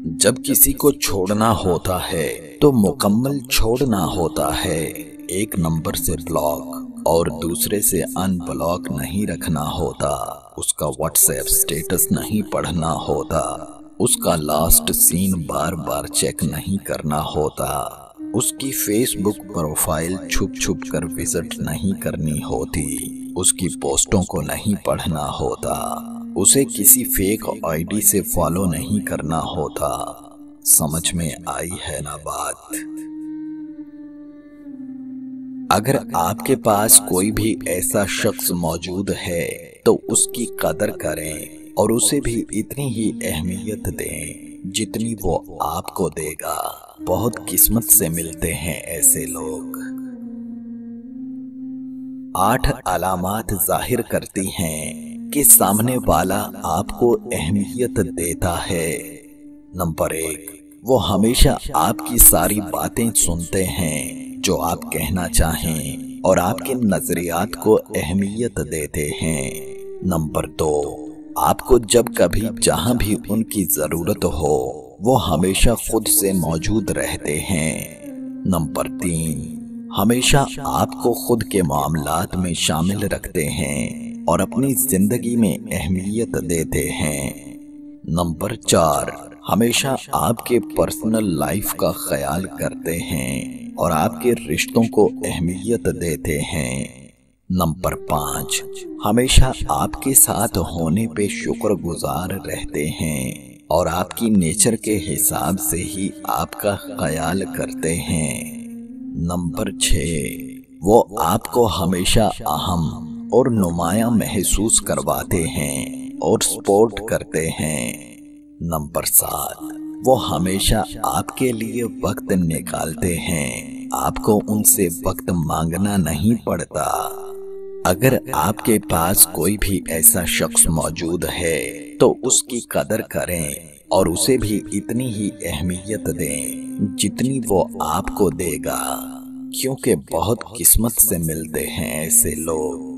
जब किसी को छोड़ना होता है तो मुकम्मल छोड़ना होता है। एक नंबर से ब्लॉक और दूसरे से अनब्लॉक नहीं रखना होता। उसका व्हाट्सएप स्टेटस नहीं पढ़ना होता। उसका लास्ट सीन बार बार चेक नहीं करना होता। उसकी फेसबुक प्रोफाइल छुप छुप कर विजिट नहीं करनी होती। उसकी पोस्टों को नहीं पढ़ना होता। उसे किसी फेक आईडी से फॉलो नहीं करना होता। समझ में आई है ना बात? अगर आपके पास कोई भी ऐसा शख्स मौजूद है तो उसकी कदर करें और उसे भी इतनी ही अहमियत दें जितनी वो आपको देगा। बहुत किस्मत से मिलते हैं ऐसे लोग। 8 अलामात जाहिर करती हैं कि सामने वाला आपको अहमियत देता है। नंबर 1, वो हमेशा आपकी सारी बातें सुनते हैं जो आप कहना चाहें और आपके नजरियात को अहमियत देते हैं। नंबर 2, आपको जब कभी जहां भी उनकी जरूरत हो वो हमेशा खुद से मौजूद रहते हैं। नंबर 3, हमेशा आपको खुद के मामलात में शामिल रखते हैं और अपनी जिंदगी में अहमियत देते हैं। नंबर 4, हमेशा आपके पर्सनल लाइफ का ख्याल करते हैं और आपके रिश्तों को अहमियत देते हैं। नंबर 5, हमेशा आपके साथ होने पे शुक्रगुजार रहते हैं और आपकी नेचर के हिसाब से ही आपका ख्याल करते हैं। नंबर 6, वो आपको हमेशा अहम और नुमायां महसूस करवाते हैं और सपोर्ट करते हैं। नंबर 7, वो हमेशा आपके लिए वक्त निकालते हैं। आपको उनसे वक्त मांगना नहीं पड़ता। अगर आपके पास कोई भी ऐसा शख्स मौजूद है तो उसकी कदर करें और उसे भी इतनी ही अहमियत दें जितनी वो आपको देगा, क्योंकि बहुत किस्मत से मिलते हैं ऐसे लोग।